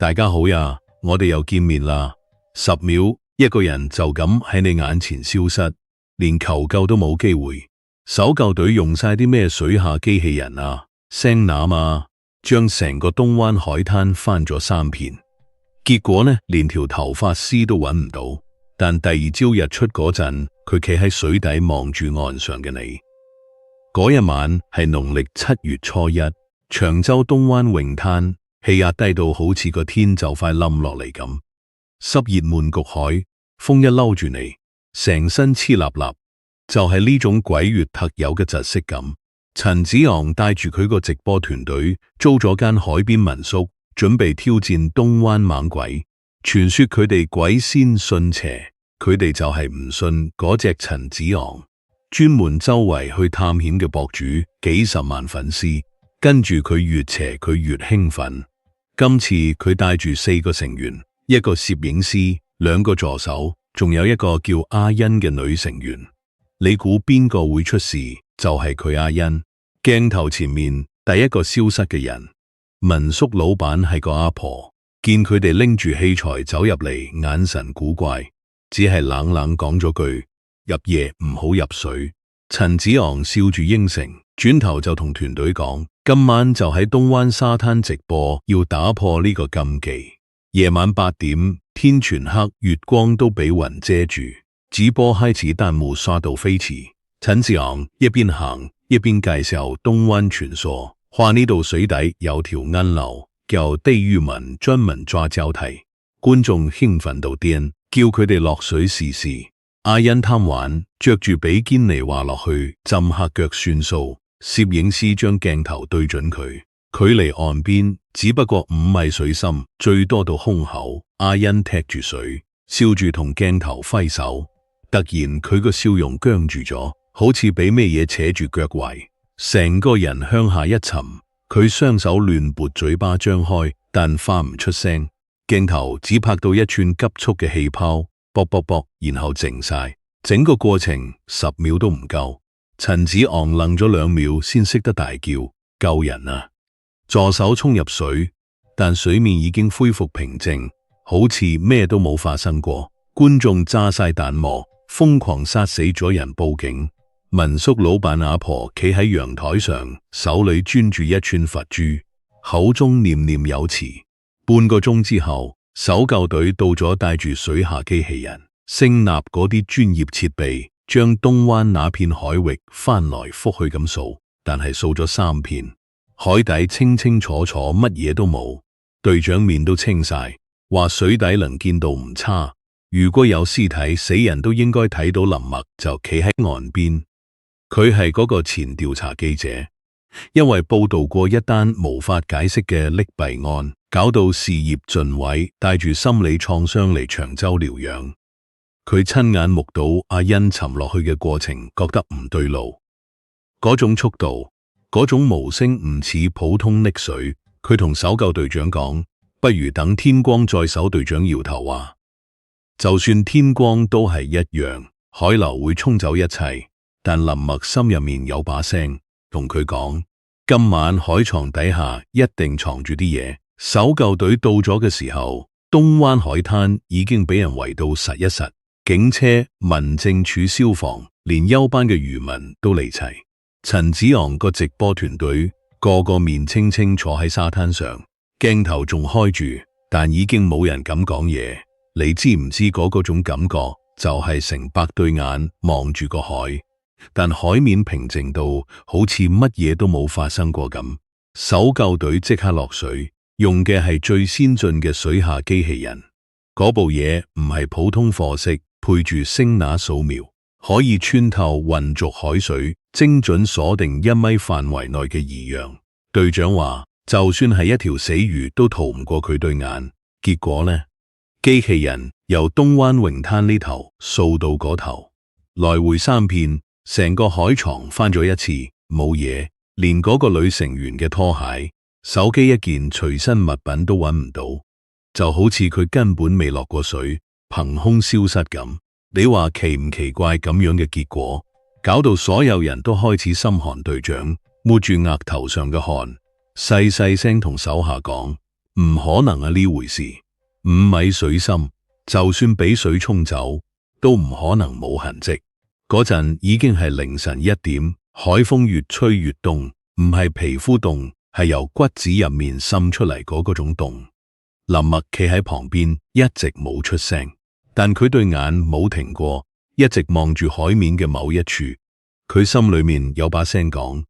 大家好呀，我哋又見面啦。10秒，一個人就咁喺你眼前消失，連求救都冇機會。搜救隊用晒啲咩水下機器人啊、聲呐啊，將成個東灣海灘翻咗3遍。結果呢，連條頭髮絲都揾唔到。但第二朝日出嗰陣，佢企喺水底望住岸上嘅你。嗰一晚係農曆7月初1，長洲東灣泳灘氣壓低到好似個天就快冧落嚟咁，濕熱悶焗海，風一嬲住你，成身黐立立，就係呢種鬼月特有嘅窒息感。陳子昂帶住佢個直播團隊租咗間海邊民宿，準備挑戰東灣猛鬼。傳說佢哋鬼仙信邪，佢哋就係唔信嗰隻陳子昂。專門周圍去探險嘅博主，幾十萬粉絲，跟住佢越邪佢越興奮。今次佢帶住4個成員，一個攝影師，2個助手，仲有一個叫阿欣嘅女成員。你估邊個會出事？就係佢阿欣。鏡頭前面第一個消失嘅人，民宿老闆係個阿婆，見佢哋拎住器材走入嚟，眼神古怪，只係冷冷講咗句：入夜唔好入水。陳子昂笑住應承，轉頭就同團隊講：今晚就喺東灣沙灘直播，要打破呢個禁忌。夜晚8點，天全黑，月光都俾雲遮住，直播開始彈幕刷到飛起。陳子昂一邊行一邊介紹東灣傳說，話呢度水底有條暗流叫地獄門，專門抓交替。觀眾興奮到癲，叫佢哋落水試試。阿欣貪玩，着住比堅尼滑落去浸下腳算數。攝影師將鏡頭對準佢，距離岸邊只不過5米水深，最多到胸口。阿欣踢住水，笑住同鏡頭揮手。突然佢個笑容僵住咗，好似俾咩嘢扯住腳踝，成個人向下一沉。佢雙手亂撥，嘴巴張開，但發唔出聲。鏡頭只拍到一串急速嘅氣泡，啵啵啵，然後靜晒。整個過程10秒都唔夠。陳子昂愣咗2秒，先識得大叫：救人啊！助手衝入水，但水面已經恢復平靜，好似咩都冇發生過。觀眾炸晒彈幕，瘋狂殺死咗人報警。民宿老闆阿婆企喺陽台上，手裏專住一串佛珠，口中念念有詞。半個鐘之後，搜救隊到咗，帶住水下機器人、聲納嗰啲專業設備，將東灣那片海域翻來覆去咁掃，但係掃咗3片，海底清清楚楚，乜嘢都冇。隊長面都青晒，話水底能見度唔差，如果有屍體，死人都應該睇到林默就企喺岸邊。佢係嗰個前調查記者，因為報道過一單無法解釋嘅溺斃案，搞到事業盡毀，帶住心理創傷嚟長洲療養。佢親眼目睹阿欣沉落去嘅過程，覺得唔對路。嗰種速度，嗰種無聲唔似普通溺水。佢同搜救隊長講：不如等天光再搜。隊長搖頭話：就算天光都係一樣，海流會沖走一切。但林默心入面有把聲同佢講：今晚海床底下一定藏住啲嘢。搜救隊到咗嘅時候，東灣海灘已經俾人圍到實一實，警車、民政處、消防，連休班嘅漁民都嚟齊。陳子昂個直播團隊個個面青青坐喺沙灘上，鏡頭仲開住，但已經冇人敢講嘢。你知唔知嗰種感覺？就係成百對眼望住個海，但海面平靜到好似乜嘢都冇發生過咁。搜救隊即刻落水，用嘅係最先進嘅水下機器人。嗰部嘢唔係普通貨色，配住聲呐掃描，可以穿透渾濁海水，精準鎖定1米範圍內嘅異樣。隊長話，就算係一條死魚都逃唔過佢對眼。結果呢？機器人由東灣泳灘呢頭掃到嗰頭，來回3遍，成個海床翻咗一次，冇嘢，連嗰個女成員嘅拖鞋、手機一件隨身物品都揾唔到，就好似佢根本未落過水，憑空消失咁。你話奇唔奇怪？咁樣嘅結果，搞到所有人都開始心寒。隊長抹住額頭上嘅汗，細細聲同手下講：唔可能啊呢回事，5米水深，就算俾水沖走，都唔可能冇痕跡。嗰陣已經係凌晨1點，海風越吹越凍，唔係皮膚凍，係由骨子入面滲出嚟嗰種凍。林默企喺旁邊，一直冇出聲，但佢對眼冇停過，一直望住海面嘅某一處。佢心裏面有把聲講：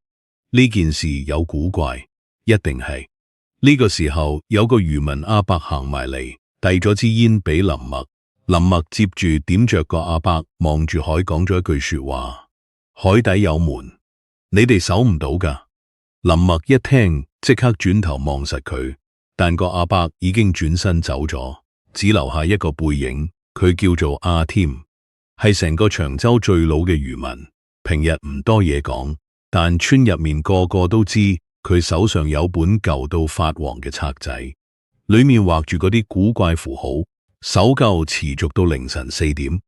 呢件事有古怪，一定係。呢個時候有個漁民阿伯行埋嚟，遞咗支煙俾林默。林默接住點着個阿伯，望住海講咗一句說話：海底有門，你哋守唔到噶。林默一聽，即刻轉頭望實佢，但個阿伯已經轉身走咗，只留下一個背影。佢叫做阿添，係成個長洲最老嘅漁民。平日唔多嘢講，但村入面個個都知佢手上有本舊到發黃嘅冊仔，裏面畫住嗰啲古怪符號。搜救持續到凌晨4點，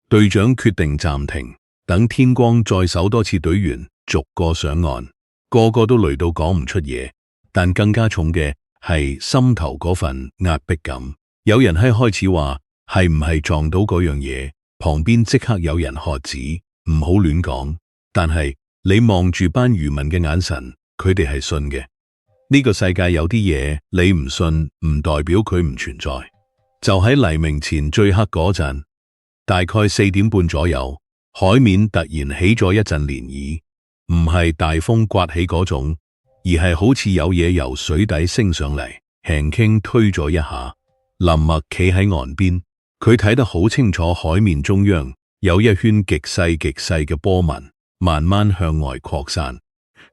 隊長決定暫停，等天光再搜多次隊員逐個上岸。個個都累到講唔出嘢，但更加重嘅係心頭嗰份壓迫感。有人喺開始話係唔係撞到嗰樣嘢，旁邊即刻有人喝止，唔好亂講。但係你望住班漁民嘅眼神，佢哋係信嘅。呢個世界有啲嘢你唔信，唔代表佢唔存在。就喺黎明前最黑嗰陣，大概4點半左右，海面突然起咗一陣漣漪，唔係大風颳起嗰種，而係好似有嘢由水底升上嚟，輕輕推咗一下。林默企喺岸邊，佢睇得好清楚，海面中央有一圈極細極細嘅波紋，慢慢向外擴散。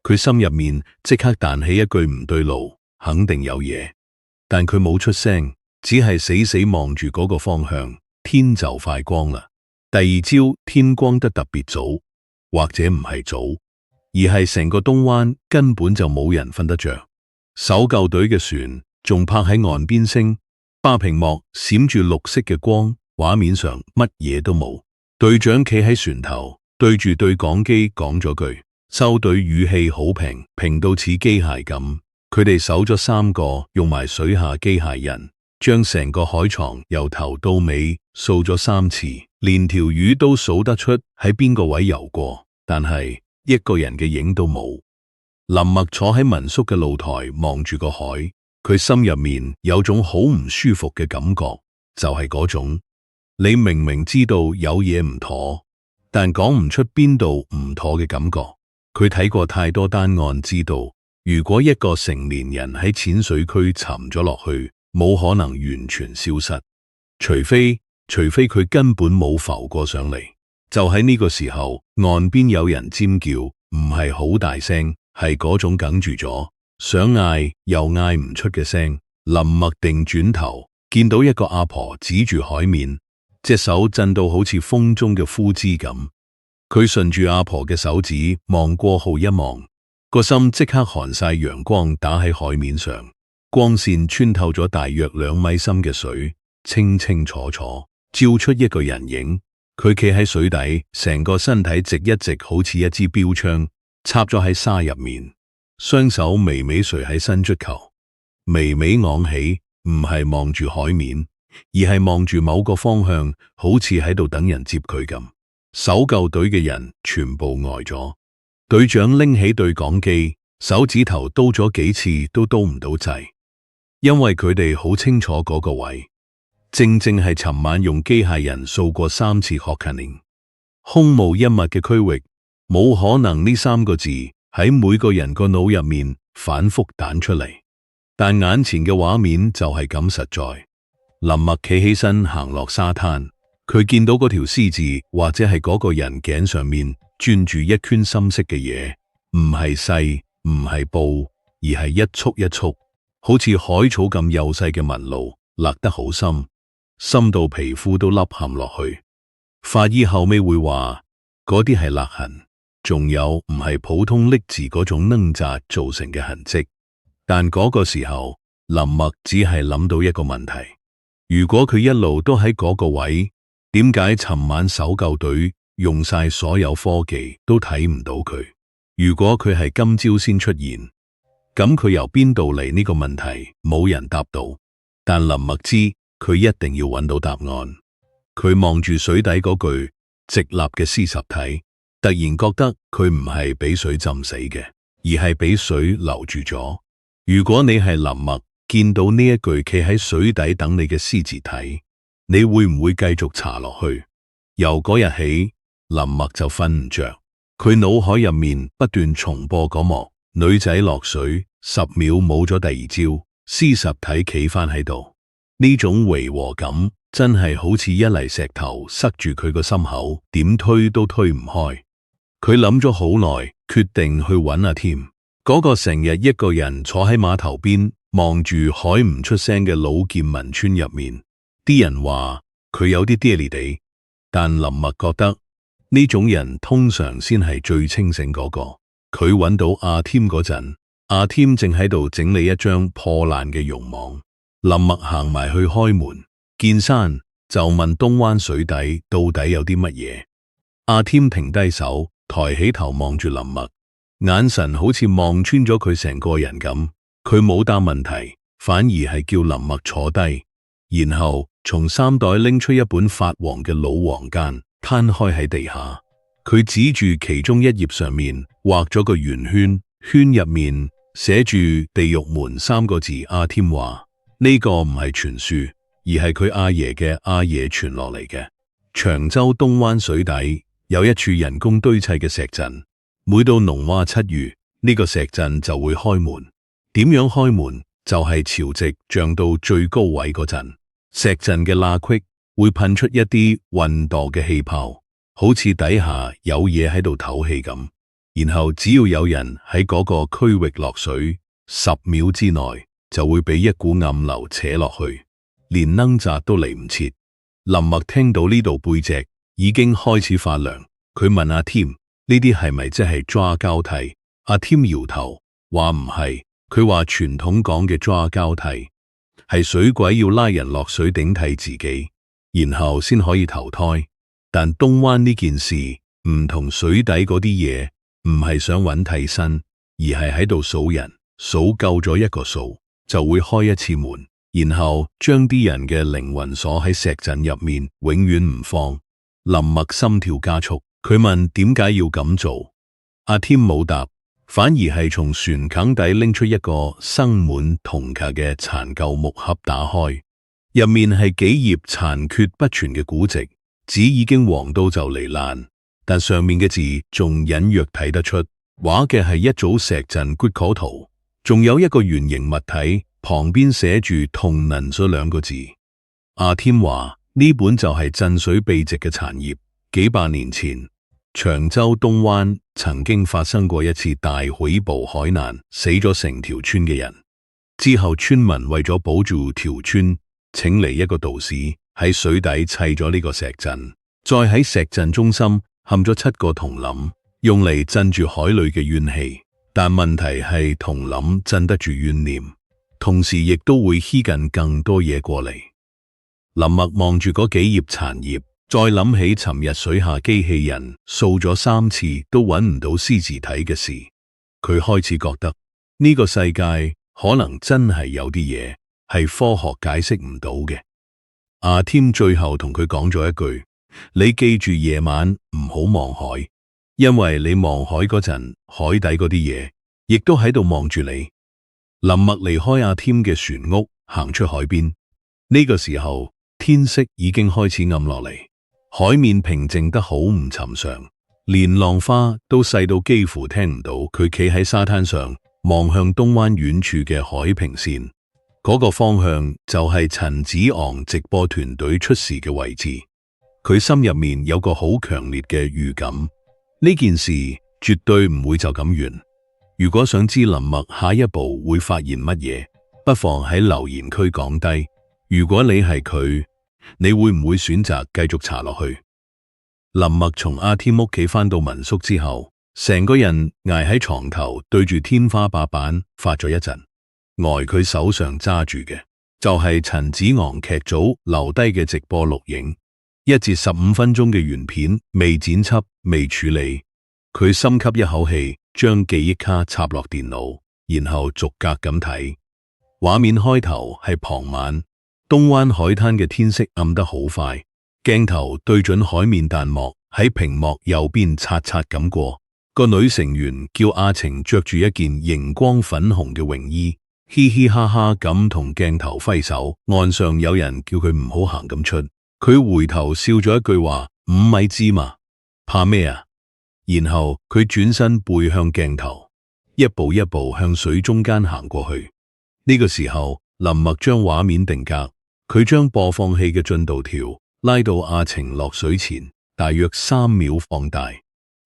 佢心入面即刻彈起一句唔對路，肯定有嘢，但佢冇出聲。只係死死望住嗰個方向，天就快光啦。第二朝天光得特別早，或者唔係早，而係成個東灣根本就冇人瞓得着。搜救隊嘅船仲泊喺岸邊升，巴屏幕閃住綠色嘅光，畫面上乜嘢都冇。隊長企喺船頭，對住對講機講咗句，收隊語氣好平，平到似機械咁。佢哋搜咗3個，用埋水下機械人，將成個海床由頭到尾掃咗3次，連條魚都數得出喺邊個位游過，但係一個人嘅影都冇。林默坐喺民宿嘅露台望住個海，佢心入面有種好唔舒服嘅感覺，就係嗰種你明明知道有嘢唔妥，但講唔出邊度唔妥嘅感覺。佢睇過太多單案，知道如果一個成年人喺淺水區沉咗落去，冇可能完全消失，除非佢根本冇浮過上嚟。就喺呢個時候，岸邊有人尖叫，唔係好大聲，係嗰種哽住咗，想嗌又嗌唔出嘅聲。林默定轉頭，見到一個阿婆指住海面，隻手震到好似風中嘅枯枝咁。佢順住阿婆嘅手指望過號一望，個心即刻寒晒。陽光打喺海面上，光線穿透咗大約2米深嘅水，清清楚楚照出一個人影。佢企喺水底，成個身體直一直，好似一支標槍插咗喺沙入面，雙手微微垂喺伸出球，微微昂起，唔係望住海面，而係望住某個方向，好似喺度等人接佢咁。搜救隊嘅人全部呆咗，隊長拎起對講機，手指頭刀咗幾次都刀唔到掣。因為佢哋好清楚嗰個位，正正係尋晚用機械人掃過3次學勤令，空無一物嘅區域，冇可能呢3個字喺每個人個腦入面反覆彈出嚟。但眼前嘅畫面就係咁實在。林默企起身行落沙灘，佢見到嗰條獅子或者係嗰個人頸上面鑽住一圈深色嘅嘢，唔係細，唔係布，而係一束一束，好似海草咁幼細嘅紋路，勒得好深，深到皮膚都凹陷落去。法醫後尾會話嗰啲係勒痕，仲有唔係普通溺字嗰種掙扎造成嘅痕跡。但嗰個時候，林默只係諗到一個問題：如果佢一路都喺嗰個位，點解尋晚搜救隊用晒所有科技都睇唔到佢？如果佢係今朝先出現，咁佢由邊度嚟呢個問題，冇人答到。但林默知佢一定要揾到答案。佢望住水底嗰具直立嘅屍實體，突然覺得佢唔係俾水浸死嘅，而係俾水留住咗。如果你係林默，見到呢一具企喺水底等你嘅屍字體，你會唔會繼續查落去？由嗰日起，林默就瞓唔着，佢腦海入面不斷重播嗰幕女仔落水10秒冇咗第二招，屍實體企返喺度。呢種違和感真係好似一粒石頭塞住佢個心口，點推都推唔開。佢諗咗好耐，決定去揾阿添，嗰個成日一個人坐喺碼頭邊望住海唔出聲嘅老劍民村入面。啲人話佢有啲爹哋地，但林默覺得呢種人通常先係最清醒嗰個。佢揾到阿添嗰陣，阿添正喺度整理一張破爛嘅絨網。林默行埋去開門，見山就問東灣水底到底有啲乜嘢。阿添停低手，抬起頭望住林默，眼神好似望穿咗佢成個人咁。佢冇答問題，反而係叫林默坐低，然後從衫袋拎出一本發黃嘅老黃笺，攤開喺地下。佢指住其中一頁上面畫咗個圓圈，圈入面寫住地獄門3個字。阿添話呢個唔係傳說，而係佢阿爺嘅阿爺傳落嚟嘅。長洲東灣水底有一處人工堆砌嘅石陣，每到農曆7月，呢個石陣就會開門。點樣開門？就係潮汐漲到最高位嗰陣，石陣嘅罅隙會噴出一啲混墮嘅氣泡，好似底下有嘢喺度唞氣咁。然後只要有人喺嗰個區域落水，10秒之內就會俾一股暗流扯落去，連掙扎都嚟唔切。林默聽到呢度背脊已經開始發涼，佢問阿添：呢啲係咪即係抓交替？阿添搖頭話唔係。佢話傳統講嘅抓交替係水鬼要拉人落水頂替自己，然後先可以投胎。但東灣呢件事唔同，水底嗰啲嘢唔係想揾替身，而係喺度數人，數夠咗一個數就會開一次門，然後將啲人嘅靈魂鎖喺石陣入面，永遠唔放。林默心跳加速，佢問點解要咁做？阿添冇答，反而係從船墾底拎出一個生滿銅殼嘅殘舊木盒，打開，入面係幾頁殘缺不全嘅古籍，紙已經黃到就嚟爛，但上面嘅字仲隱約睇得出，畫嘅係一組石陣骨構圖，仲有一個圓形物體，旁邊寫住同能咗2個字。阿添話呢本就係鎮水秘籍嘅殘頁，幾百年前長洲東灣曾經發生過一次大海暴海難，死咗成條村嘅人。之後村民為咗保住條村，請嚟一個道士喺水底砌咗呢個石陣，再喺石陣中心嵌咗7個銅鈴，用嚟鎮住海裏嘅怨氣。但問題係銅鈴鎮得住怨念，同時亦都會吸近更多嘢過嚟。林默望住嗰幾頁殘頁，再諗起尋日水下機器人掃咗3次都揾唔到屍字體嘅事，佢開始覺得呢個世界可能真係有啲嘢係科學解釋唔到嘅。阿添最後同佢講咗一句：你記住夜晚唔好望海，因為你望海嗰陣，海底嗰啲嘢亦都喺度望住你。林默離開阿添嘅船屋，行出海邊。呢個時候天色已經開始暗落嚟。海面平靜得好唔尋常，連浪花都細到幾乎聽唔到。佢企喺沙灘上，望向東灣遠處嘅海平線，嗰個方向就係陳子昂直播團隊出事嘅位置。佢心入面有個好強烈嘅預感，呢件事絕對唔會就咁完。如果想知林默下一步會發現乜嘢，不妨喺留言區講低。如果你係佢，你會唔會選擇繼續查落去？林默從阿添屋企返到民宿之後，成個人挨喺床頭，對住天花板發咗一陣。佢手上揸住嘅就係陳子昂劇組留低嘅直播錄影，1節15分鐘嘅原片，未剪輯未處理。佢深吸一口氣，將記憶卡插落電腦，然後逐格咁睇。畫面開頭係傍晚，東灣海灘嘅天色暗得好快，鏡頭對準海面彈幕，喺屏幕右邊刷刷咁過。個女成員叫阿晴，着住一件熒光粉紅嘅泳衣，嘻嘻哈哈咁同鏡頭揮手。岸上有人叫佢唔好行咁出，佢回頭笑咗一句話：5米之嘛，怕咩啊？然後佢轉身背向鏡頭，一步一步向水中間行過去。呢個時候，林默將畫面定格，佢將播放器嘅進度條拉到阿晴落水前大約3秒放大，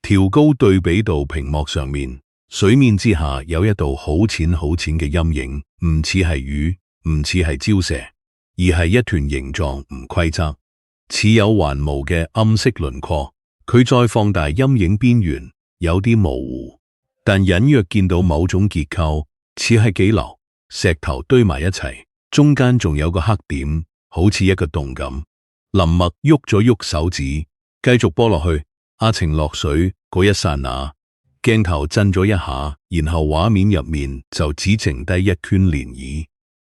調高對比到屏幕上面，水面之下有一道好淺好淺嘅陰影，唔似係魚，唔似係礁石，而係一團形狀唔規則、似有還無嘅暗色輪廓。佢再放大陰影邊緣，有啲模糊，但隱約見到某種結構，似係幾樓石頭堆埋一齊，中間仲有個黑點，好似一個洞咁。林默喐咗喐手指，繼續播落去。阿晴落水嗰一剎那，鏡頭震咗一下，然後畫面入面就只剩低一圈漣漪。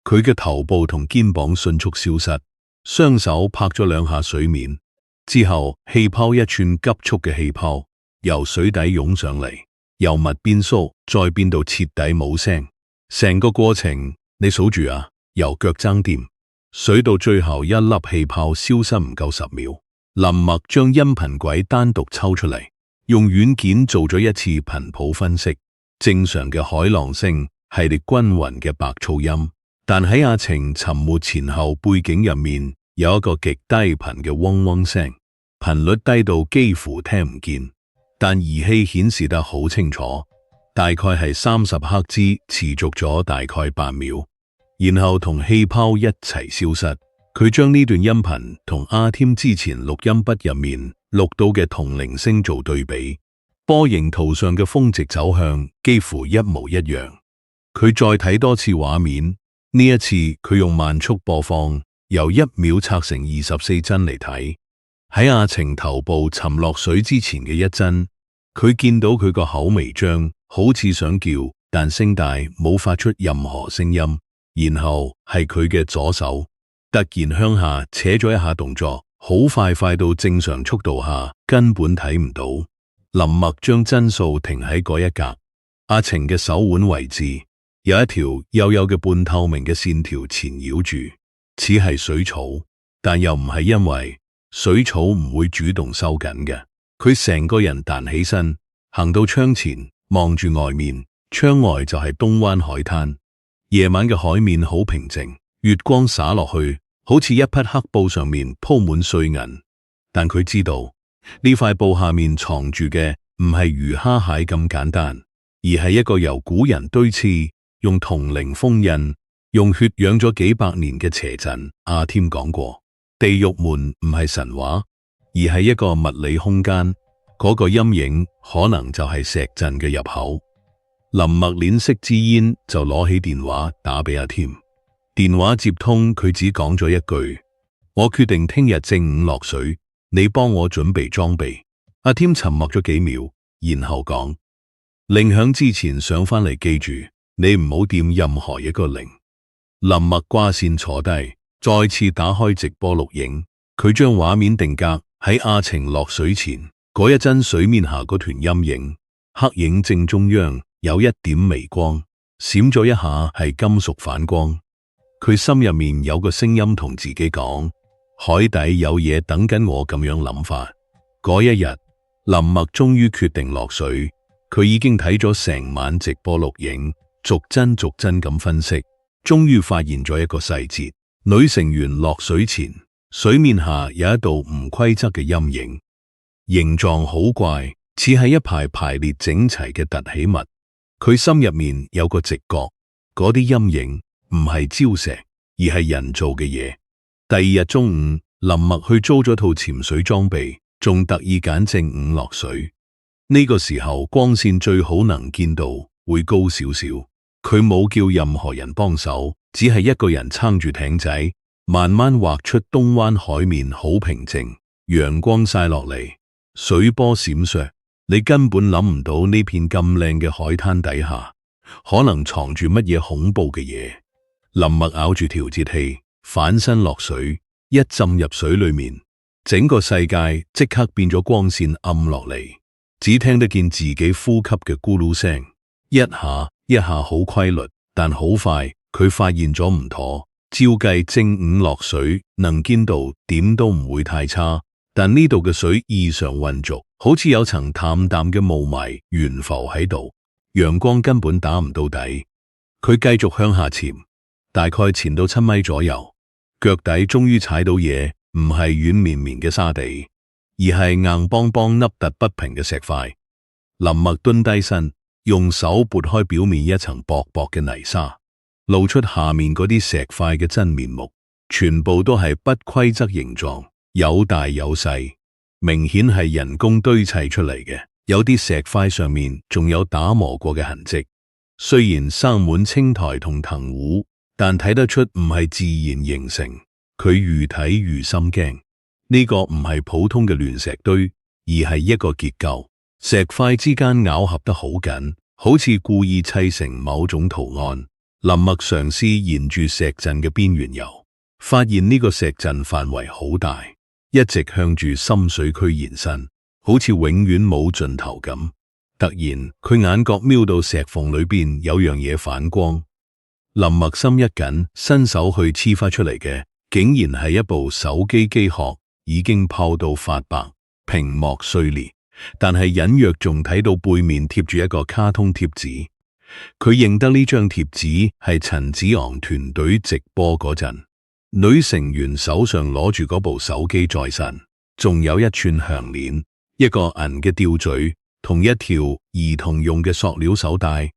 佢嘅頭部同肩膀迅速消失，雙手拍咗2下水面之後，氣泡一串急速嘅氣泡由水底湧上嚟，由密變縮，再變到徹底冇聲。成個過程你數住啊，由腳踭掂水到最後一粒氣泡消失唔夠10秒。林默將音頻軌單獨抽出嚟，用軟件做咗一次頻譜分析。正常嘅海浪聲係列均勻嘅白噪音，但喺阿晴沉沒前後背景入面有一個極低頻嘅嗡嗡聲，頻率低到幾乎聽唔見，但儀器顯示得好清楚，大概係30赫茲，持續咗大概8秒，然後同氣泡一齊消失。佢將呢段音頻同阿添之前錄音筆入面錄到嘅同鈴聲做對比，波形圖上嘅峰值走向幾乎一模一樣。佢再睇多次畫面，呢一次佢用慢速播放，由1秒拆成24幀嚟睇。喺阿晴頭部沉落水之前嘅一幀，佢見到佢個口微張，好似想叫，但聲帶冇發出任何聲音。然後係佢嘅左手突然向下扯咗一下，動作好快，快到正常速度下根本睇唔到。林默將幀數停喺嗰一格，阿晴嘅手腕位置有一條幼幼嘅半透明嘅線條纏繞住，似係水草，但又唔係，因為水草唔會主動收緊嘅。佢成個人彈起身，行到窗前，望住外面，窗外就係東灣海灘。夜晚嘅海面好平靜，月光灑落去，好似一匹黑布上面鋪滿碎銀。但佢知道呢塊布下面藏住嘅唔係魚蝦蟹咁簡單，而係一個由古人堆砌、用銅鈴封印、用血養咗幾百年嘅邪陣。阿添講過，地獄門唔係神話，而係一個物理空間。嗰個陰影可能就係石陣嘅入口。林默捻熄支煙，就攞起電話打俾阿添。電話接通，佢只講咗一句：我決定聽日正午落水，你幫我準備裝備。阿添沉默咗幾秒，然後講：鈴響之前上返嚟，記住你唔好掂任何一個鈴。林默掛線坐低，再次打開直播錄影。佢將畫面定格喺阿晴落水前嗰一幀水面下嗰團陰影，黑影正中央有一點微光，閃咗一下係金屬反光。佢心入面有個聲音同自己講：海底有嘢等緊我咁樣諗法。嗰一日，林默終於決定落水。佢已經睇咗成晚直播錄影，逐幀逐幀咁分析，終於發現咗一個細節：女成員落水前，水面下有一道唔規則嘅陰影，形狀好怪，似係一排排列整齊嘅凸起物。佢心入面有個直覺，嗰啲陰影唔係礁石，而係人造嘅嘢。第二日中午，林默去租咗套潛水裝備，仲特意揀正午落水。呢個時候光線最好能見到，會高少少。佢冇叫任何人幫手，只係一個人撐住艇仔，慢慢畫出東灣海面好平靜，陽光曬落嚟，水波閃爍，你根本諗唔到呢片咁靚嘅海灘底下可能藏住乜嘢恐怖嘅嘢。林默咬住調節器，反身落水，一浸入水裏面，整個世界即刻變咗光線暗落嚟，只聽得見自己呼吸嘅咕嚕聲，一下一下好規律，但好快佢發現咗唔妥。照計正午落水能見度點都唔會太差，但呢度嘅水異常渾濁，好似有層淡淡嘅霧霾懸浮喺度，陽光根本打唔到底。佢繼續向下潛，大概潛到7米左右，腳底終於踩到嘢，唔係軟綿綿嘅沙地，而係硬邦邦凹凸不平嘅石塊。林默蹲低身，用手撥開表面一層薄薄嘅泥沙，露出下面嗰啲石塊嘅真面目，全部都係不規則形狀，有大有細，明顯係人工堆砌出嚟嘅。有啲石塊上面仲有打磨過嘅痕跡，雖然生滿青苔同藤壺，但睇得出唔係自然形成。佢愈睇愈心驚，呢個唔係普通嘅亂石堆，而係一個結構，石塊之間咬合得好緊，好似故意砌成某種圖案。林默嘗試沿住石陣嘅邊緣游，發現呢個石陣範圍好大，一直向住深水區延伸，好似永遠冇盡頭咁。突然，佢眼角瞄到石縫裏邊有樣嘢反光，林默心一緊，伸手去黐翻出嚟嘅，竟然係一部手機機殼，已經泡到發白，屏幕碎裂，但係隱約仲睇到背面貼住一個卡通貼紙。佢認得呢張貼紙係陳子昂團隊直播嗰陣，女成員手上攞住嗰部手機在身，仲有一串項鏈，一個銀嘅吊墜，同一條兒童用嘅塑料手帶。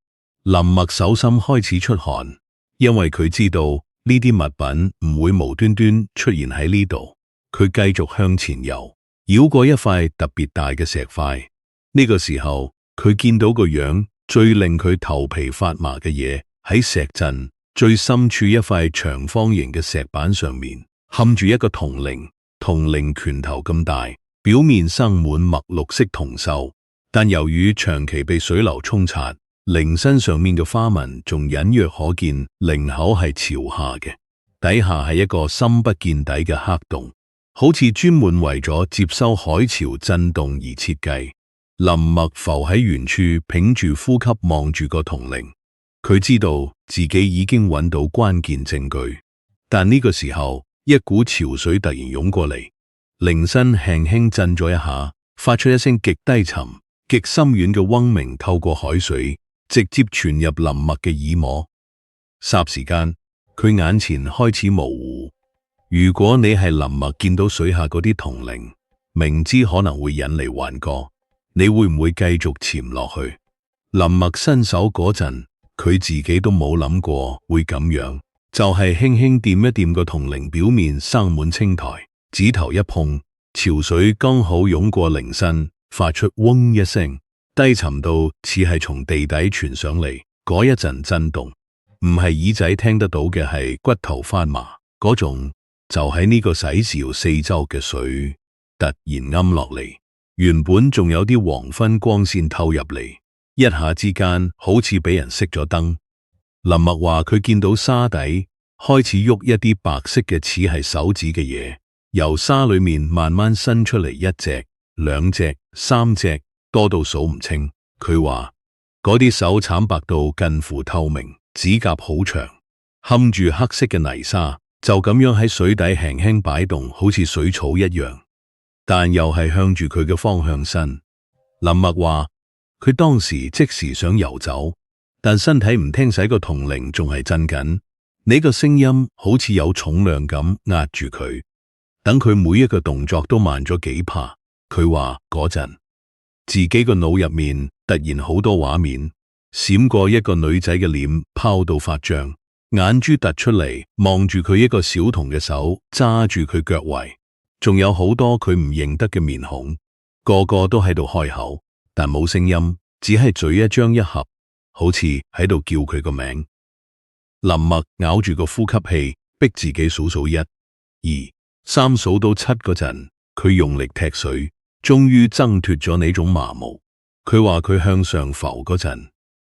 林默手心開始出汗，因為佢知道呢啲物品唔會無端端出現喺呢度。佢繼續向前游，繞過一塊特別大嘅石塊。呢個時候，佢見到個樣最令佢頭皮發麻嘅嘢，喺石陣最深處一塊長方形嘅石板上面，嵌住一個銅鈴，銅鈴拳頭咁大，表面生滿墨綠色銅鏽，但由於長期被水流沖刷，鈴身上面嘅花紋仲隱約可見，鈴口係朝下嘅，底下係一個深不見底嘅黑洞，好似專門為咗接收海潮震動而設計。林默浮喺原處，屏住呼吸望住個銅鈴，佢知道自己已經揾到關鍵證據，但呢個時候一股潮水突然湧過嚟，鈴身輕輕震咗一下，發出一聲極低沉、極深遠嘅嗡鳴，透過海水直接傳入林默嘅耳膜。霎時間，佢眼前開始模糊。如果你係林默見到水下嗰啲銅鈴，明知可能會引嚟幻覺，你會唔會繼續潛落去？林默伸手嗰陣，佢自己都冇諗過會咁樣，就係輕輕掂一掂個銅鈴表面生滿青苔，指頭一碰，潮水剛好湧過鈴身，發出嗡一聲，低沉到似係從地底傳上嚟。嗰一陣震動，唔係耳仔聽得到嘅，係骨頭發麻嗰種。就喺呢個洗潮四周嘅水突然暗落嚟。原本仲有啲黃昏光線透入嚟，一下之間好似俾人熄咗燈。林默話佢見到沙底開始喐一啲白色嘅似係手指嘅嘢，由沙裏面慢慢伸出嚟，一隻、兩隻、三隻，多到數唔清。佢話嗰啲手慘白到近乎透明，指甲好長，嵌住黑色嘅泥沙，就咁樣喺水底輕輕擺動，好似水草一樣。但又係向住佢嘅方向伸。林默話佢當時即時想游走，但身體唔聽使，個銅鈴仲係震緊，呢個聲音好似有重量咁壓住佢，等佢每一個動作都慢咗幾拍。佢話嗰陣自己個腦入面突然好多畫面，閃過一個女仔嘅臉泡到發脹，眼珠突出嚟望住佢，一個小童嘅手揸住佢腳圍，仲有好多佢唔認得嘅面孔，個個都喺度開口，但冇聲音，只係嘴一張一合，好似喺度叫佢個名。林默咬住個呼吸器，逼自己數數1、2、3，數到7嗰陣，佢用力踢水，終於掙脫咗呢種麻木。佢話佢向上浮嗰陣，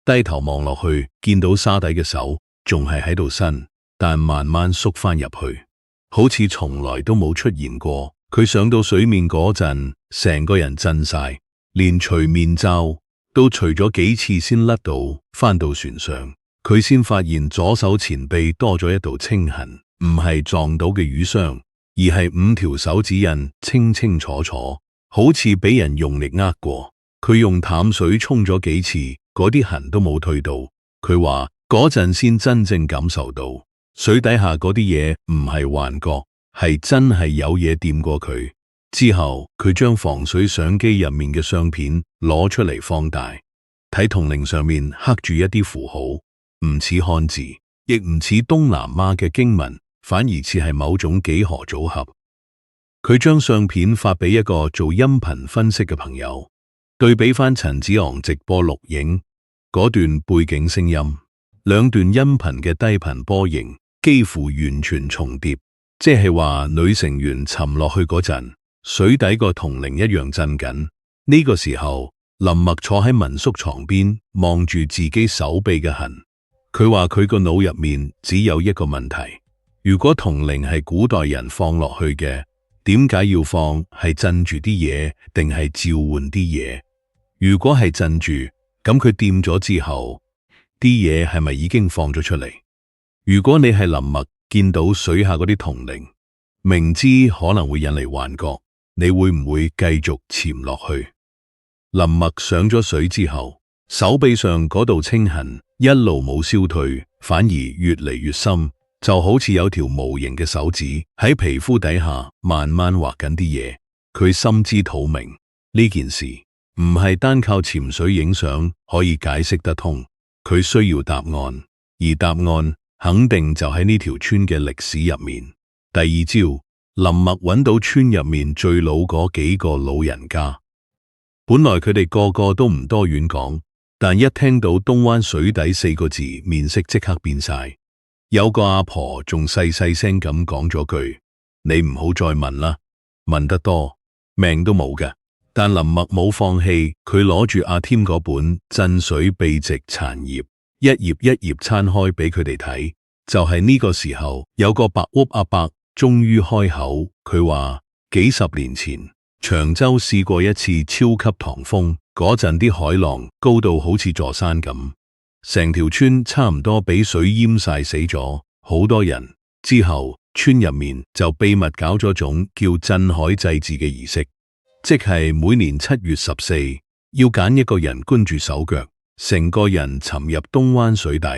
低頭望落去，見到沙底嘅手仲係喺度伸，但慢慢縮翻入去，好似從來都冇出現過。佢上到水面嗰陣，成個人震晒，連除面罩都除咗幾次先甩到。翻到船上，佢先發現左手前臂多咗一道青痕，唔係撞到嘅瘀傷，而係5條手指印，清清楚楚，好似俾人用力握過。佢用淡水沖咗幾次，嗰啲痕都冇退到。佢話嗰陣先真正感受到水底下嗰啲嘢唔係幻覺，係真係有嘢掂過佢。之後佢將防水相機入面嘅相片攞出嚟放大，睇銅鈴上面刻住一啲符號，唔似漢字，亦唔似東南亞嘅經文，反而似係某種幾何組合。佢將相片發俾一個做音頻分析嘅朋友，對比翻陳子昂直播錄影嗰段背景聲音，兩段音頻嘅低頻波形幾乎完全重疊，即係話女成員沉落去嗰陣，水底個銅鈴一樣震緊。呢個時候，林默坐喺民宿床邊，望住自己手臂嘅痕。佢話佢個腦入面只有一個問題：如果銅鈴係古代人放落去嘅，點解要放？係鎮住啲嘢，定係召喚啲嘢？如果係鎮住，咁佢掂咗之後，啲嘢係咪已經放咗出嚟？如果你係林默，見到水下嗰啲銅鈴，明知可能會引嚟幻覺，你會唔會繼續潛落去？林默上咗水之後，手臂上嗰道青痕一路冇消退，反而越嚟越深，就好似有條無形嘅手指喺皮膚底下慢慢畫緊啲嘢。佢心知肚明，呢件事唔係單靠潛水影相可以解釋得通，佢需要答案，而答案肯定就喺呢條村嘅歷史入面。第二朝，林默揾到村入面最老嗰幾個老人家，本來佢哋個個都唔多願講，但一聽到東灣水底4個字，面色即刻變晒。有個阿婆仲細細聲咁講咗句：你唔好再問啦，問得多命都冇嘅。但林默冇放棄，佢攞住阿添嗰本《震水秘籍殘頁》，一頁一頁攤開俾佢哋睇。就係呢個時候，有個白屋阿伯終於開口，佢話幾十年前長洲試過一次超級颱風，嗰陣啲海浪高到好似座山咁，成條村差唔多俾水淹晒死咗，好多人。之後村入面就秘密搞咗種叫鎮海祭祀嘅儀式，即係每年7月14要揀一個人觀住手腳，成個人沉入東灣水底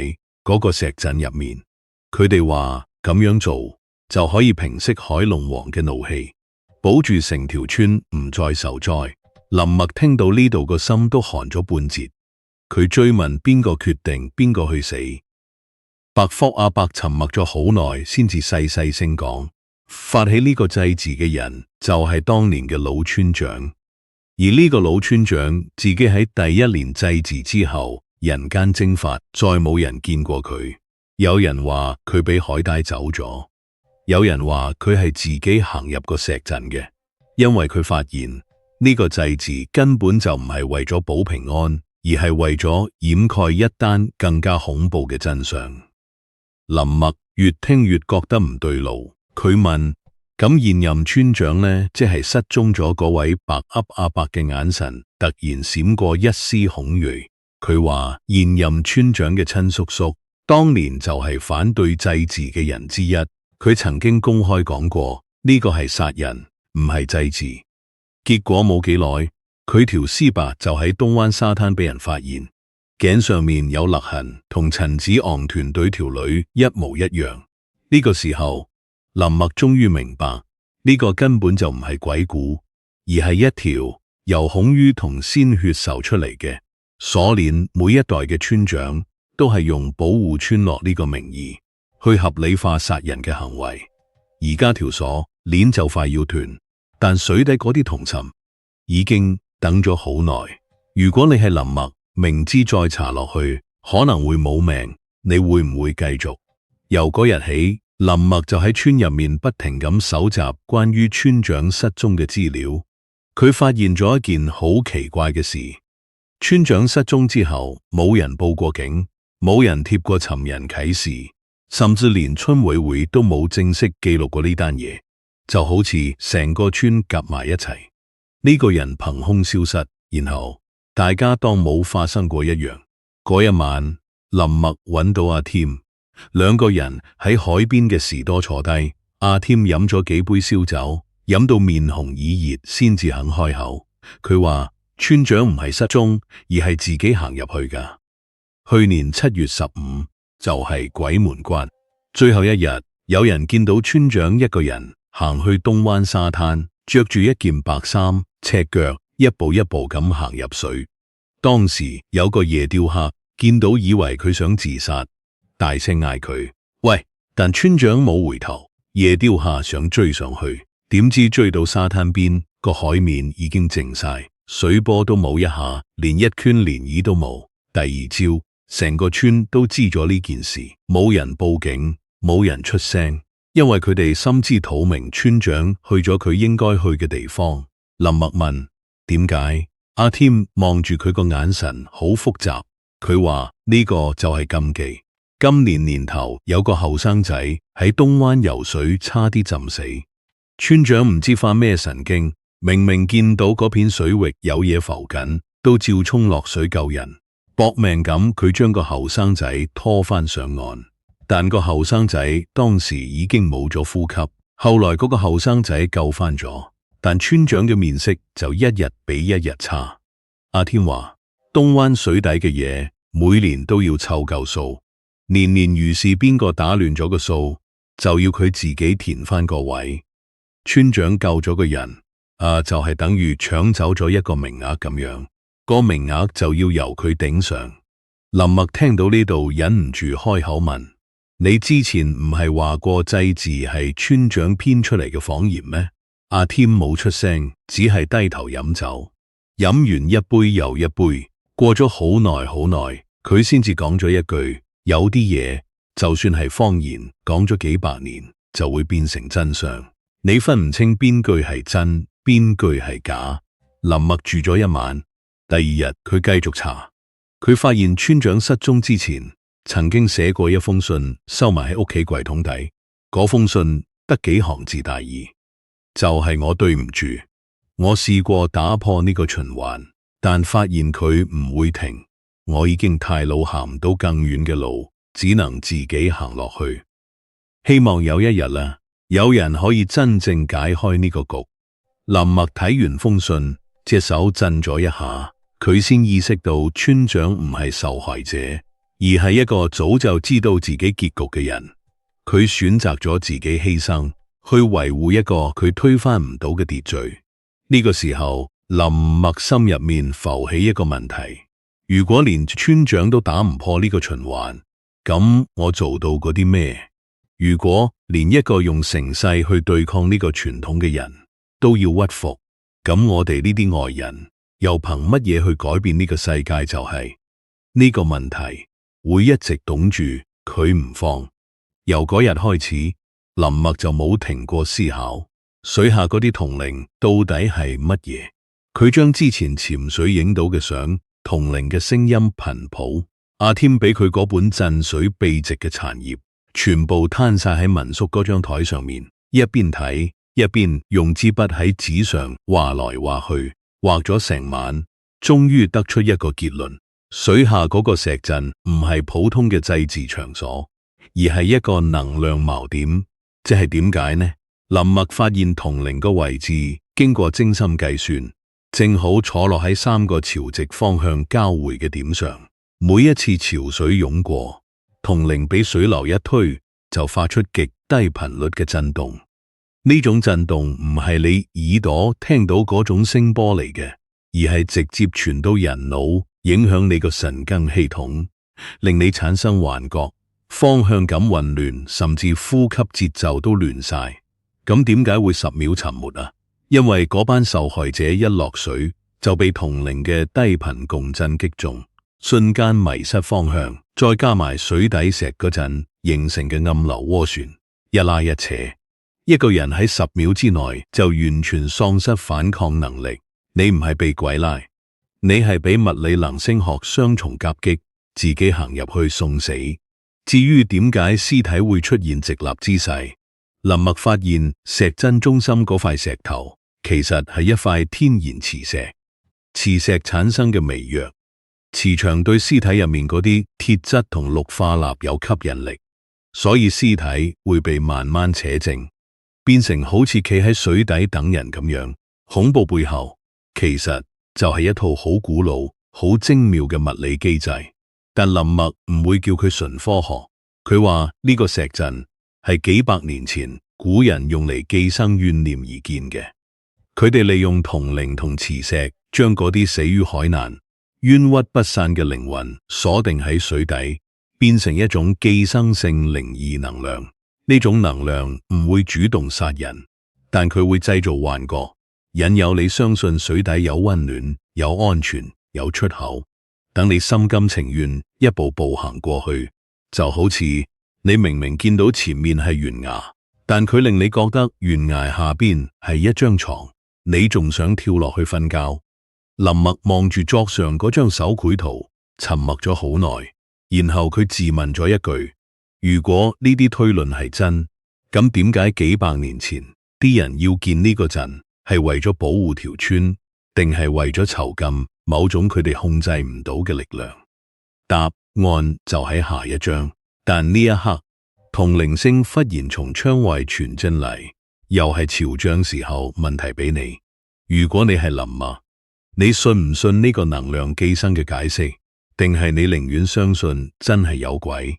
嗰個石陣入面。佢哋話咁樣做就可以平息海龍王嘅怒氣，保住成條村唔再受災。林默聽到呢度個心都寒咗半截，佢追問邊個決定邊個去死。白福阿伯沉默咗好耐，先至細細聲講：發起呢個祭祀嘅人就係當年嘅老村長，而呢個老村長自己喺第一年祭祀之後人間蒸發，再冇人見過佢。有人話佢俾海帶走咗，有人話佢係自己行入個石陣嘅，因為佢發現呢個祭祀根本就唔係為咗保平安，而係為咗掩蓋一單更加恐怖嘅真相。林默越聽越覺得唔對路，佢問：咁現任村長呢？即係失蹤咗嗰位白噏阿伯嘅眼神突然閃過一絲恐懼。佢話現任村長嘅親叔叔當年就係反對祭祀嘅人之一，佢曾經公開講過呢個係殺人，唔係祭祀。結果冇幾耐，佢條屍帛就喺東灣沙灘俾人發現，頸上面有勒痕，同陳子昂團隊條女一模一樣。呢個時候，林默終於明白，呢個根本就唔係鬼故，而係一條由孔于同鮮血受出嚟嘅鎖鏈。每一代嘅村長都係用保護村落呢個名義去合理化殺人嘅行為。而家條鎖鏈就快要斷，但水底嗰啲銅沉已經等咗好耐。如果你係林默，明知再查落去可能會冇命，你會唔會繼續？由嗰日起，林默就喺村入面不停咁搜集關於村長失蹤嘅資料。佢發現咗一件好奇怪嘅事，村長失蹤之後，冇人報過警，冇人貼過尋人啟事，甚至連村委會都冇正式記錄過呢單嘢，就好似成個村夾埋一齊，呢個人憑空消失，然後大家當冇發生過一樣。嗰一晚，林默揾到阿添，兩個人喺海邊嘅士多坐低，阿添飲咗幾杯燒酒，飲到面紅耳熱，先至肯開口。佢話村長唔係失蹤，而係自己行入去噶。去年7月15就係鬼門關，最後一日，有人見到村長一個人行去東灣沙灘，着住一件白衫，赤腳一步一步咁行入水。當時有個夜釣客見到，以為佢想自殺，大聲嗌佢喂，但村長冇回頭。夜釣客想追上去，點知追到沙灘邊，個海面已經靜晒，水波都冇一下，連一圈漣漪都冇。第二朝，成個村都知咗呢件事，冇人報警，冇人出聲，因為佢哋心知肚明，村長去咗佢應該去嘅地方。林默問點解？阿添望住佢個眼神好複雜，佢話呢個就係禁忌。今年年頭有個後生仔喺東灣游水，差啲浸死。村長唔知發咩神經，明明見到嗰片水域有嘢浮緊，都照衝落水救人。搏命咁，佢將個後生仔拖翻上岸，但個後生仔當時已經冇咗呼吸。後來嗰個後生仔救翻咗，但村長嘅面色就一日比一日差。阿添話東灣水底嘅嘢每年都要湊夠數，年年如是，邊個打亂咗個數，就要佢自己填翻個位。村長救咗個人，就係等於搶走咗一個名額咁樣，個名額就要由佢頂上。林默聽到呢度忍唔住開口問：你之前唔係話過祭祀係村長編出嚟嘅謊言咩？阿添冇出聲，只係低頭飲酒，飲完一杯又一杯，過咗好耐好耐，佢先至講咗一句：有啲嘢就算係謊言，講咗幾百年就會變成真相。你分唔清邊句係真，邊句係假。林默住咗一晚，第二日佢繼續查，佢發現村長失蹤之前曾經寫過一封信，收埋喺屋企櫃桶底。嗰封信得幾行字大意，就係我對唔住，我試過打破呢個循環，但發現佢唔會停。我已經太老，行唔到更遠嘅路，只能自己行落去。希望有一日啦，有人可以真正解開呢個局。林默睇完封信，隻手震咗一下，佢先意識到村長唔係受害者，而係一個早就知道自己結局嘅人。佢選擇咗自己犧牲，去維護一個佢推翻唔到嘅秩序。呢個時候，林默心入面浮起一個問題：如果連村長都打唔破呢個循環，咁我做到嗰啲咩？如果連一個用成世去對抗呢個傳統嘅人都要屈服，咁我哋呢啲外人又憑乜嘢去改變呢個世界？就係呢個問題會一直擋住佢唔放。由嗰日開始，林默就冇停過思考水下嗰啲銅鈴到底係乜嘢。佢將之前潛水影到嘅相、銅鈴嘅聲音頻譜，阿添俾佢嗰本鎮水秘籍嘅殘頁，全部攤晒喺民宿嗰張台上面，一邊睇一邊用支筆喺紙上畫來畫去，畫咗成晚，終於得出一個結論：水下嗰個石陣唔係普通嘅祭祀場所，而係一個能量錨點。即係點解呢？林默發現銅鈴個位置經過精心計算，正好坐落喺3個潮汐方向交匯嘅點上。每一次潮水湧過，銅鈴俾水流一推，就發出極低頻率嘅震動。呢種震動唔係你耳朵聽到嗰種聲波嚟嘅，而係直接傳到人腦，影響你個神經系統，令你產生幻覺、方向感混亂，甚至呼吸節奏都亂晒。咁點解會10秒沉沒啊？因為嗰班受害者一落水就被銅鈴嘅低頻共振擊中，瞬間迷失方向，再加埋水底石嗰陣形成嘅暗流渦旋，一拉一扯，一個人喺10秒之內就完全喪失反抗能力。你唔係被鬼拉，你係俾物理能聲學雙重夾擊，自己行入去送死。至於點解屍體會出現直立姿勢，林默發現石真中心嗰塊石頭其實係一塊天然磁石，磁石產生嘅微弱磁場對屍體入面嗰啲鐵質同氯化鈉有吸引力，所以屍體會被慢慢扯正，變成好似企喺水底等人咁樣。恐怖背後其實就係一套好古老、好精妙嘅物理機制。但林默唔會叫佢純科學，佢話呢個石陣係幾百年前古人用嚟寄生怨念而建嘅。佢哋利用銅鈴同磁石，將嗰啲死於海難、冤屈不散嘅靈魂鎖定喺水底，變成一種寄生性靈異能量。呢種能量唔會主動殺人，但佢會製造幻覺，引誘你相信水底有溫暖、有安全、有出口。等你心甘情願一步步行過去，就好似你明明見到前面係懸崖，但佢令你覺得懸崖下邊係一張床，你仲想跳落去瞓覺。林默望住桌上嗰張手繪圖，沉默咗好耐，然後佢自問咗一句：如果呢啲推論係真，咁點解幾百年前啲人要建呢個陣，係為咗保護條村，定係為咗囚禁某種佢哋控制唔到嘅力量？答案就喺下一章。但呢一刻，銅鈴聲忽然從窗外傳進嚟，又係潮漲時候問題俾你。如果你係林默，你信唔信呢個能量寄生嘅解釋，定係你寧願相信真係有鬼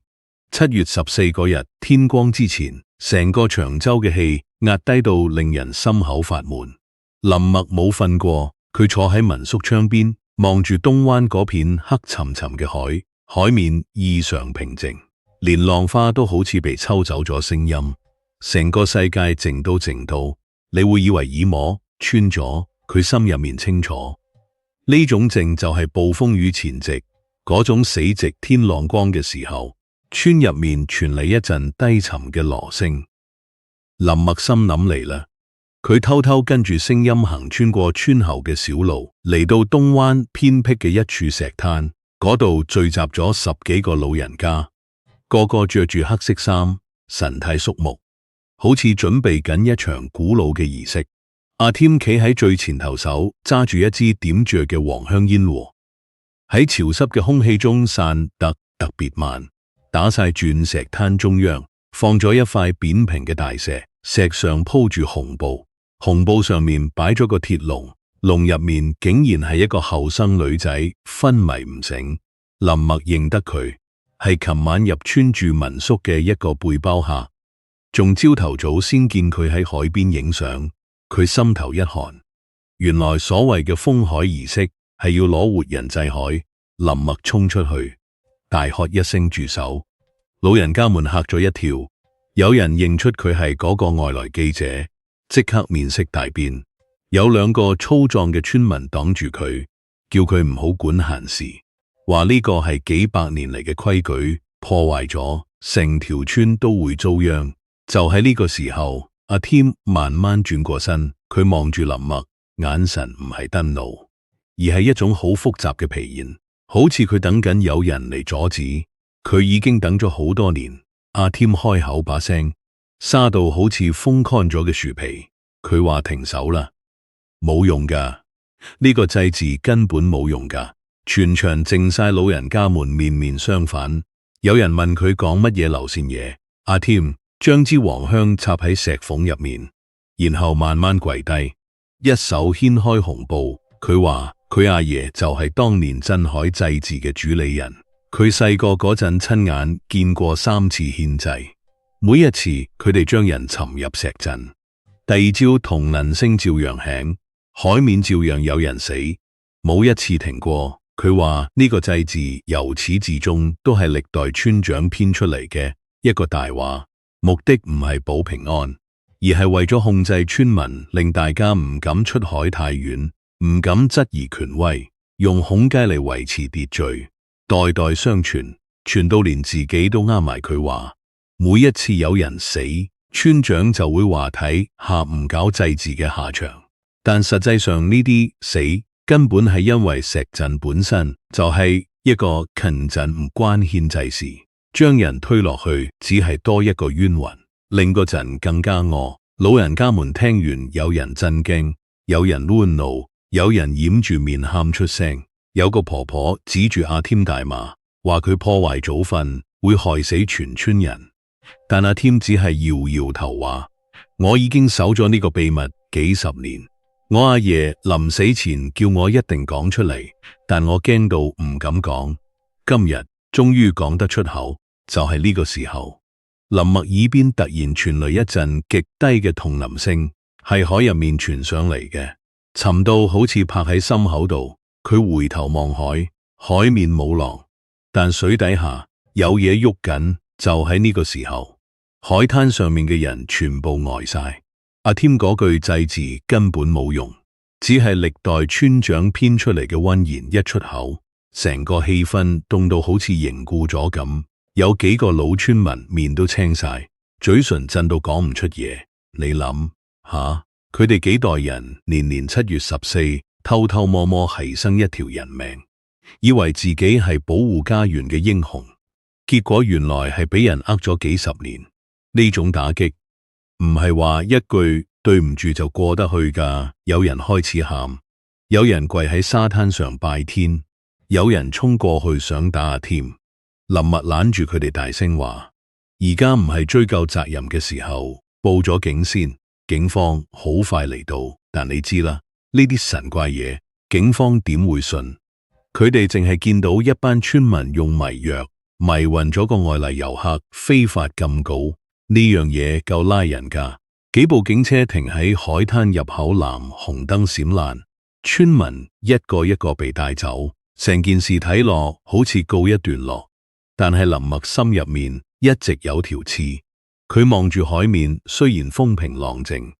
？7月14嗰日天光之前，成個長洲嘅氣壓低到令人心口發悶。林默冇瞓過，佢坐喺民宿窗邊，望住東灣嗰片黑沉沉嘅海，海面異常平靜，連浪花都好似被抽走咗聲音，成個世界靜都靜到，你會以為耳膜穿咗，佢心入面清楚。呢種靜就係暴風雨前夕嗰種死寂天朗光嘅時候，村入面傳嚟一陣低沉嘅鑼聲。林默心諗嚟啦，佢偷偷跟住聲音行穿過村後嘅小路，嚟到東灣偏僻嘅一處石灘，嗰度聚集咗10幾個老人家，個個着住黑色衫，神態肅穆，好似準備緊一場古老嘅儀式。阿添企喺最前頭手，揸住一支點着嘅黃香煙壺，喺潮濕嘅空氣中散得特別慢。打晒轉石灘中央放咗一塊扁平嘅大石，石上鋪住紅布，紅布上面擺咗個鐵籠，籠入面竟然係一個後生女仔，昏迷唔醒。林默認得佢係琴晚入村住民宿嘅一個背包客，仲朝頭早先見佢喺海邊影相。佢心頭一寒，原來所謂嘅封海儀式係要攞活人祭海。林默衝出去，大喝一聲住手！老人家們嚇咗一跳，有人認出佢係嗰個外來記者，即刻面色大變。有2個粗壯嘅村民擋住佢，叫佢唔好管閒事，話呢個係幾百年嚟嘅規矩，破壞咗成條村都會遭殃。就喺呢個時候，阿添慢慢轉過身，佢望住林默，眼神唔係憤怒，而係一種好複雜嘅疲倦，好似佢等緊有人嚟阻止。佢已經等咗好多年。阿添開口把聲沙到好似風乾咗嘅樹皮，佢話停手啦，冇用噶，呢個祭字根本冇用噶。全場靜晒，老人家們面面相反。有人問佢講乜嘢流線嘢，阿添將支黃香插喺石縫入面，然後慢慢跪低，一手掀開紅布。佢話佢阿爺就係當年鎮海祭祀嘅主理人，佢細個嗰陣親眼見過3次獻祭，每一次佢哋將人沉入石陣。第2朝銅鈴聲照樣響，海面照樣有人死，冇一次停過。佢話呢個祭祀由始至終都係歷代村長編出嚟嘅一個大話。目的唔係保平安，而係為咗控制村民，令大家唔敢出海太遠，唔敢質疑權威，用恐雞嚟維持秩序，代代相傳，傳到連自己都啱埋佢話。每一次有人死，村長就會話睇下午搞祭祀嘅下場。但實際上呢啲死根本係因為石陣本身就係一個勤陣唔關憲制事，將人推落去只係多一個冤魂，令個陣更加惡。老人家們聽完，有人震驚，有人慄怒，有人掩住面喊出聲。有個婆婆指住阿添大罵，話佢破壞祖訓，會害死全村人。但阿添只係搖搖頭話：我已經守咗呢個秘密幾十年。我阿爺臨死前叫我一定講出嚟，但我驚到唔敢講。今日終於講得出口，就係呢個時候。林默耳邊突然傳來一陣極低嘅銅鈴聲，係海入面傳上嚟嘅，沉到好似拍喺心口度。佢回頭望海，海面冇浪，但水底下有嘢喐緊。就喺呢個時候，海灘上面嘅人全部呆晒。阿添嗰句祭字根本冇用，只係歷代村長編出嚟嘅溫言一出口，成個氣氛凍到好似凝固咗咁。有幾個老村民面都青晒，嘴唇震到講唔出嘢。你諗下，佢哋幾代人年年7月14偷偷摸摸犧牲一條人命，以為自己係保護家園嘅英雄，結果原來係俾人呃咗幾十年。呢種打擊唔係話一句對唔住就過得去㗎。有人開始喊，有人跪喺沙灘上拜天，有人衝過去想打阿添。林默攬住佢哋大聲話：而家唔係追究責任嘅時候，報咗警先，警方好快嚟到。但你知啦，呢啲神怪嘢，警方點會信？佢哋淨係見到一班村民用迷藥迷暈咗個外嚟遊客，非法禁錮。呢樣嘢夠拉人㗎。幾部警車停喺海灘入口南，紅燈閃爛，村民一個一個被帶走。成件事睇落好似告一段落，但係林默心入面一直有條刺。佢望住海面，雖然風平浪靜，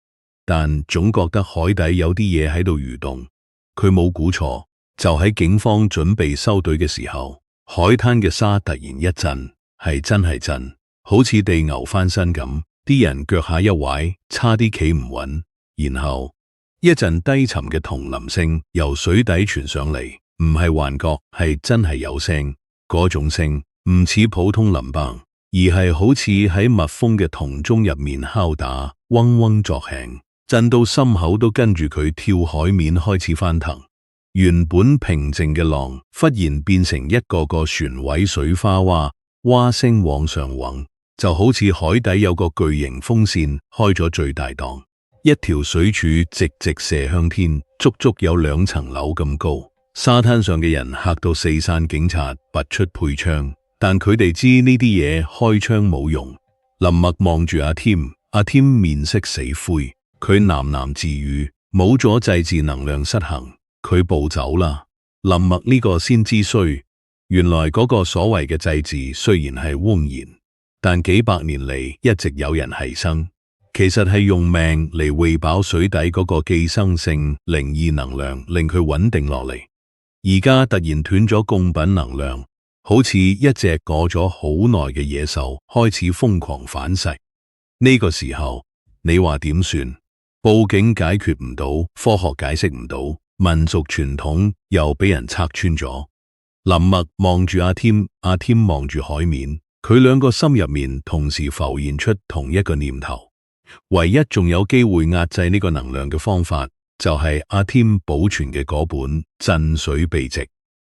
但總覺得海底有啲嘢喺度蠕動。佢冇估錯，就喺警方準備收隊嘅時候，海灘嘅沙突然一震，係真係震，好似地牛翻身咁。啲人腳下一歪，差啲企唔穩。然後一陣低沉嘅銅鈴聲由水底傳上嚟，唔係幻覺，係真係有聲。嗰種聲唔似普通鈴棒，而係好似喺密封嘅銅鐘入面敲打，嗡嗡作響，震到心口都跟住佢跳海面開始翻騰。原本平靜嘅浪忽然變成一個個旋委水花蛙，蛙聲往上湧，就好似海底有個巨型風扇開咗最大檔，一條水柱直直射向天，足足有2層樓咁高。沙灘上嘅人嚇到四散，警察拔出配槍，但佢哋知呢啲嘢開槍冇用。林默望住阿添，阿添面色死灰，佢喃喃自語：冇咗祭祀能量失衡，佢暴走啦。林默呢個先知衰，原來嗰個所謂嘅祭祀雖然係謊言，但幾百年嚟一直有人犧牲，其實係用命嚟餵飽水底嗰個寄生性靈異能量，令佢穩定落嚟。而家突然斷咗供品能量，好似一隻過咗好耐嘅野獸開始瘋狂反噬。呢個時候你話點算？報警解決唔到，科學解釋唔到，民族傳統又俾人拆穿咗。林默望住阿添，阿添望住海面，佢兩個心入面同時浮現出同一個念頭，唯一仲有機會壓制呢個能量嘅方法，就係阿添保存嘅嗰本鎮水秘籍。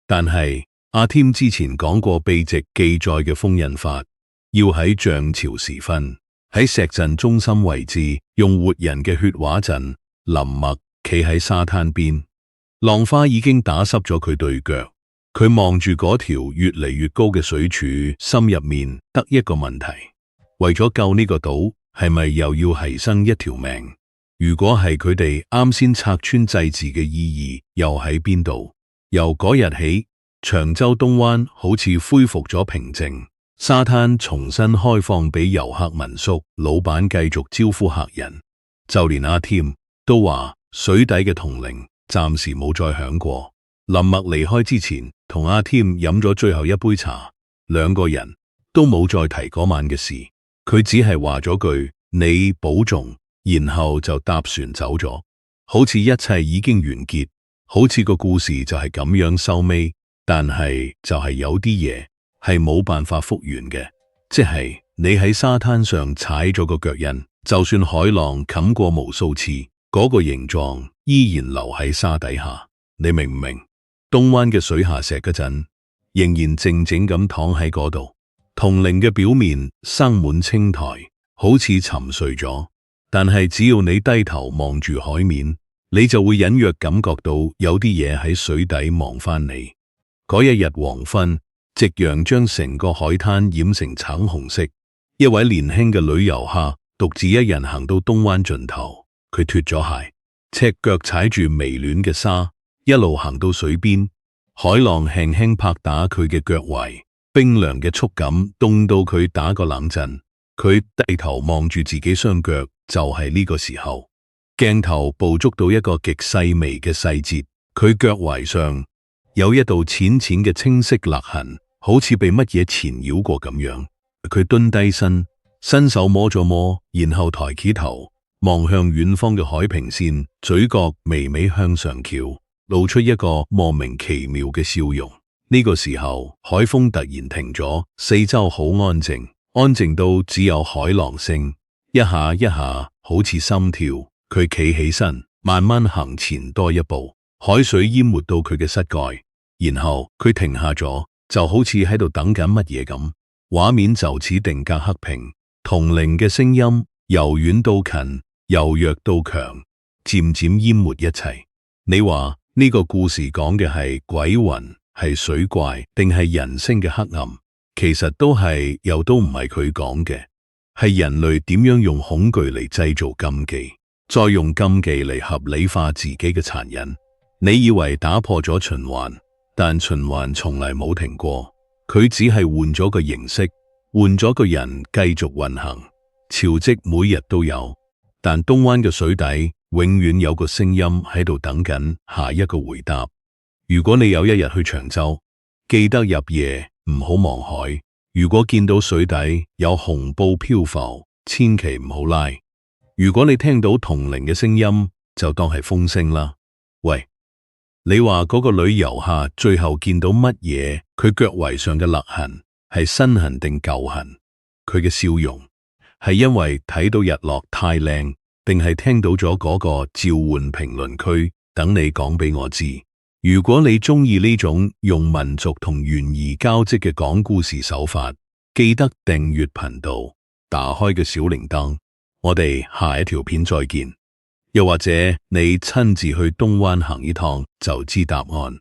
但係阿添之前講過秘籍記載嘅封印法，要喺漲潮時分喺石陣中心位置用活人嘅血畫陣。林默企喺沙灘邊，浪花已經打濕咗佢對腳，佢望住嗰條越嚟越高嘅水柱，心入面得一個問題：為咗救呢個島，係咪又要犧牲一條命？如果係，佢哋啱先拆穿祭祀嘅意義又喺邊度？由嗰日起，長洲東灣好似恢復咗平靜，沙灘重新開放俾遊客民宿，老闆繼續招呼客人，就連阿添都話水底嘅銅鈴暫時冇再響過。林默離開之前，同阿添飲咗最後一杯茶，兩個人都冇再提嗰晚嘅事，佢只係話咗句你保重，然後就搭船走咗，好似一切已經完結，好似個故事就係咁樣收尾，但係就係有啲嘢係冇辦法復原嘅，即係你喺沙灘上踩咗個腳印，就算海浪冚過無數次，嗰個形狀依然留喺沙底下。你明唔明？東灣嘅水下石嗰陣，仍然靜靜咁躺喺嗰度，銅鈴嘅表面生滿青苔，好似沉睡咗。但係只要你低頭望住海面，你就會隱約感覺到有啲嘢喺水底望返你。嗰一日黃昏，夕陽將成個海灘染成橙紅色。一位年輕嘅女遊客獨自一人行到東灣盡頭，佢脫咗鞋，赤腳踩住微暖嘅沙，一路行到水邊。海浪輕輕拍打佢嘅腳踝，冰涼嘅觸感凍到佢打個冷震。佢低頭望住自己雙腳，就係呢個時候，鏡頭捕捉到一個極細微嘅細節，佢腳踝上有一道淺淺嘅青色勒痕，好似被乜嘢纏繞過咁樣。佢蹲低身，伸手摸咗摸，然後抬起頭望向遠方嘅海平線，嘴角微微向上翹，露出一個莫名其妙嘅笑容。呢個時候，海風突然停咗，四周好安靜，安靜到只有海浪聲，一下一下好似心跳。佢企起身，慢慢行前多一步，海水淹沒到佢嘅膝蓋，然後佢停下咗，就好似喺度等緊乜嘢咁。畫面就此定格黑屏，銅鈴嘅聲音由遠到近，由弱到強，漸漸淹沒一切。你話呢個故事講嘅係鬼魂，係水怪，定係人性嘅黑暗？其實都係，又都唔係佢講嘅，係人類點樣用恐懼嚟製造禁忌，再用禁忌嚟合理化自己嘅殘忍。你以為打破咗循環，但循環從嚟冇停過，佢只係換咗個形式，換咗個人繼續運行。潮汐每日都有，但東灣嘅水底永遠有個聲音喺度等緊下一個回答。如果你有一日去長洲，記得入夜唔好望海。如果見到水底有紅布漂浮，千祈唔好拉。如果你聽到銅鈴嘅聲音，就當係風聲啦。喂，你話嗰個女遊客最後見到乜嘢？佢腳圍上嘅勒痕係新痕定舊痕？佢嘅笑容係因為睇到日落太靚，定係聽到咗嗰個召喚評論區？等你講俾我知。如果你鍾意呢種用民族同懸疑交織嘅講故事手法，記得訂閱頻道，打開個小鈴鐺。我哋下一條片再見。又或者你親自去東灣行一趟就知答案。